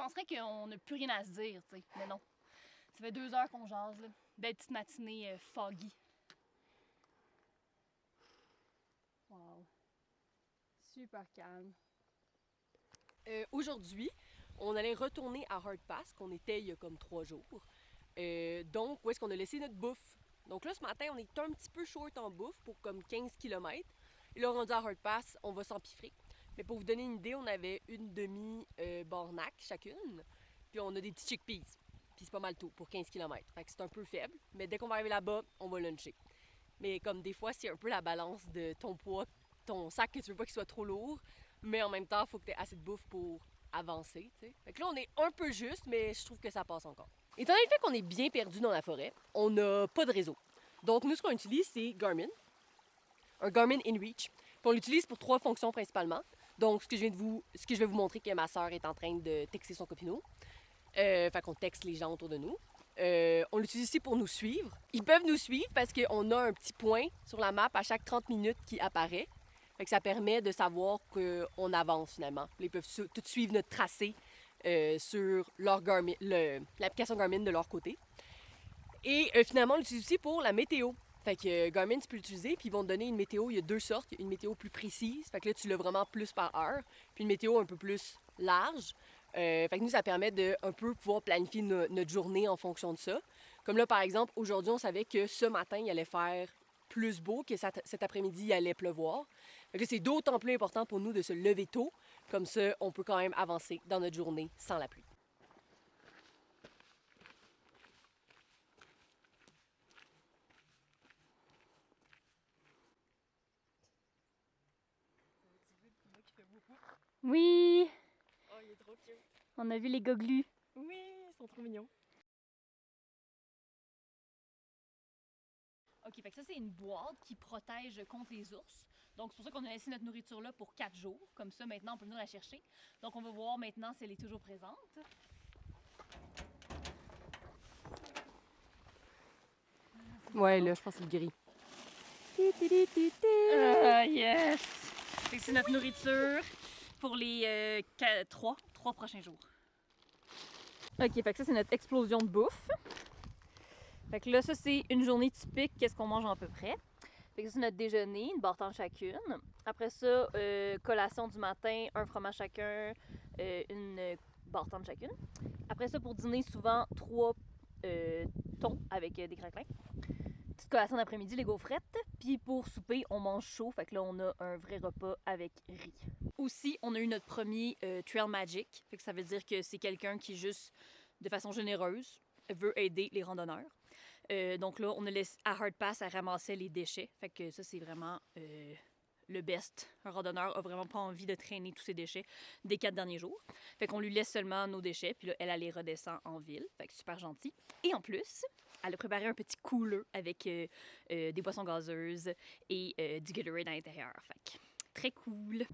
penserais qu'on n'a plus rien à se dire, tu sais. Mais non. Ça fait 2 heures qu'on jase, là. Belle petite matinée foggy. Wow. Super calme. Aujourd'hui, on allait retourner à Hard Pass, qu'on était il y a comme 3 jours. Donc, où est-ce qu'on a laissé notre bouffe? Donc là, ce matin, on est un petit peu short en bouffe pour comme 15 km. Et là, rendu à Hard Pass, on va s'empiffrer. Mais pour vous donner une idée, on avait une demi-barnac chacune. Puis on a des petits chickpeas. Puis c'est pas mal tout pour 15 km. Fait que c'est un peu faible. Mais dès qu'on va arriver là-bas, on va luncher. Mais comme des fois, c'est un peu la balance de ton poids, ton sac, que tu veux pas qu'il soit trop lourd. Mais en même temps, il faut que tu aies assez de bouffe pour avancer, tu sais. Fait que là, on est un peu juste, mais je trouve que ça passe encore. Étant donné le fait qu'on est bien perdu dans la forêt, on n'a pas de réseau. Donc, nous, ce qu'on utilise, c'est Garmin. Un Garmin InReach. Puis on l'utilise pour 3 fonctions principalement. Donc, ce que je vais vous montrer que ma sœur est en train de texter son copineau. Fait qu'on texte les gens autour de nous. On l'utilise aussi pour nous suivre. Ils peuvent nous suivre parce qu'on a un petit point sur la map à chaque 30 minutes qui apparaît. Fait que ça permet de savoir qu'on avance finalement. Ils peuvent tout suivre notre tracé sur leur Garmin, l'application Garmin de leur côté. Et finalement, on l'utilise aussi pour la météo. Fait que Garmin, tu peux l'utiliser, puis ils vont te donner une météo. Il y a 2 sortes. Il y a une météo plus précise. Fait que là, tu l'as vraiment plus par heure. Puis une météo un peu plus large. Fait que nous, ça permet de un peu pouvoir planifier notre journée en fonction de ça. Comme là, par exemple, aujourd'hui, on savait que ce matin, il allait faire plus beau, que cet après-midi, il allait pleuvoir. Fait que c'est d'autant plus important pour nous de se lever tôt. Comme ça, on peut quand même avancer dans notre journée sans la pluie. Oui! Oh, il est trop cute. On a vu les goglus. Oui, ils sont trop mignons. OK, fait que ça, c'est une boîte qui protège contre les ours. Donc, c'est pour ça qu'on a laissé notre nourriture là pour 4 jours. Comme ça, maintenant, on peut venir la chercher. Donc, on va voir maintenant si elle est toujours présente. Ouais, là, je pense que c'est le gris. Yes! Fait que c'est notre nourriture pour les 3 prochains jours. OK, fait que ça, c'est notre explosion de bouffe. Fait que là, ça, c'est une journée typique. Qu'est-ce qu'on mange à peu près? Fait que ça, c'est notre déjeuner, une barre chacune. Après ça, collation du matin, un fromage chacun, une barre chacune. Après ça, pour dîner, souvent 3 thons avec des craquelins. Petite collation d'après-midi, les gaufrettes. Puis pour souper, on mange chaud. Fait que là, on a un vrai repas avec riz. Aussi, on a eu notre premier Trail Magic. Fait que ça veut dire que c'est quelqu'un qui, juste de façon généreuse, veut aider les randonneurs. Donc là, on a laissé à Hard Pass à ramasser les déchets. Fait que ça, c'est vraiment le best. Un randonneur a vraiment pas envie de traîner tous ses déchets des 4 derniers jours. Fait qu'on lui laisse seulement nos déchets. Puis là, elle les redescend en ville. Fait que super gentil. Et en plus, elle a préparé un petit cooler avec des boissons gazeuses et du Gatorade à l'intérieur. Fait que très cool.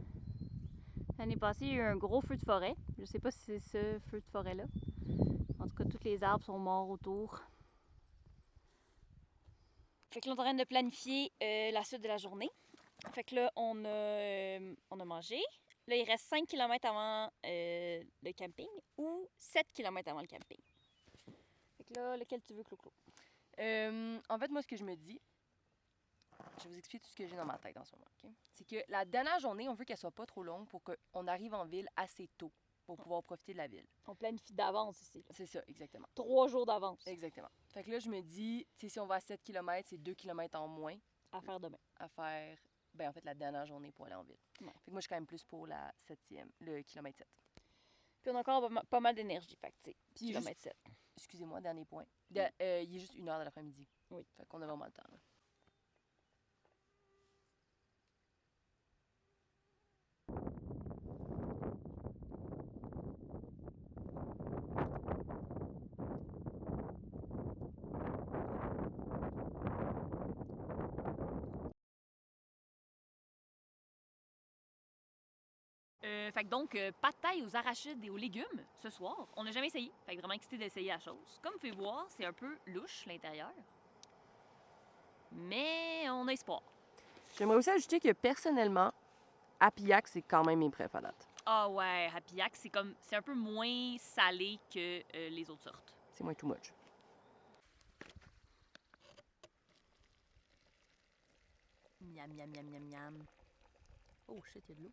L'année passée, il y a eu un gros feu de forêt. Je sais pas si c'est ce feu de forêt-là. En tout cas, tous les arbres sont morts autour. Fait que là, on est en train de planifier la suite de la journée. Fait que là, on a mangé. Là, il reste 5 km avant le camping ou 7 km avant le camping. Fait que là, lequel tu veux, Clo-Clo? En fait, moi, ce que je me dis, je vais vous expliquer tout ce que j'ai dans ma tête en ce moment. Okay? C'est que la dernière journée, on veut qu'elle soit pas trop longue pour qu'on arrive en ville assez tôt pour pouvoir profiter de la ville. On planifie d'avance ici. C'est ça, exactement. 3 jours d'avance. Exactement. Fait que là, je me dis, tu sais, si on va à 7 km, c'est 2 km en moins. À faire demain. À faire, ben en fait, la dernière journée pour aller en ville. Ouais. Fait que moi, je suis quand même plus pour le kilomètre 7. Puis on a encore pas mal d'énergie, fait que tu sais, kilomètre 7. Excusez-moi, dernier point. Il est juste 1h de l'après-midi. Oui. Fait qu'on a vraiment le temps, là. Fait que donc, pas de taille aux arachides et aux légumes ce soir. On n'a jamais essayé. Fait que vraiment excité d'essayer la chose. Comme vous pouvez voir, c'est un peu louche l'intérieur. Mais on a espoir. J'aimerais aussi ajouter que personnellement, Apillac, c'est quand même mes préfs à date. Ah ouais, Happy-Yak, c'est un peu moins salé que les autres sortes. C'est moins too much. Miam, miam, miam, miam, miam. Oh shit, il y a de l'eau.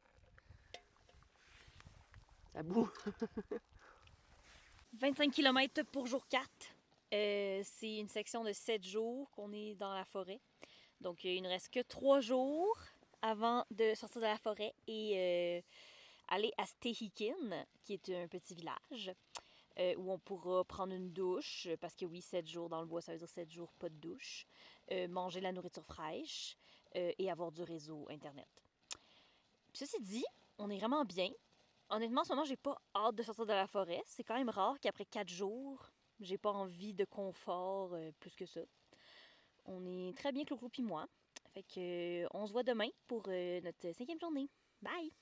Ça boue. 25 km pour jour 4. C'est une section de 7 jours qu'on est dans la forêt. Donc, il ne reste que 3 jours avant de sortir de la forêt et aller à Stehekin, qui est un petit village, où on pourra prendre une douche, parce que oui, 7 jours dans le bois, ça veut dire 7 jours pas de douche, manger la nourriture fraîche et avoir du réseau Internet. Ceci dit, on est vraiment bien. Honnêtement, en ce moment, j'ai pas hâte de sortir de la forêt. C'est quand même rare qu'après 4 jours, j'ai pas envie de confort plus que ça. On est très bien, Clo-Clo pis moi. Fait que on se voit demain pour notre 5e journée. Bye!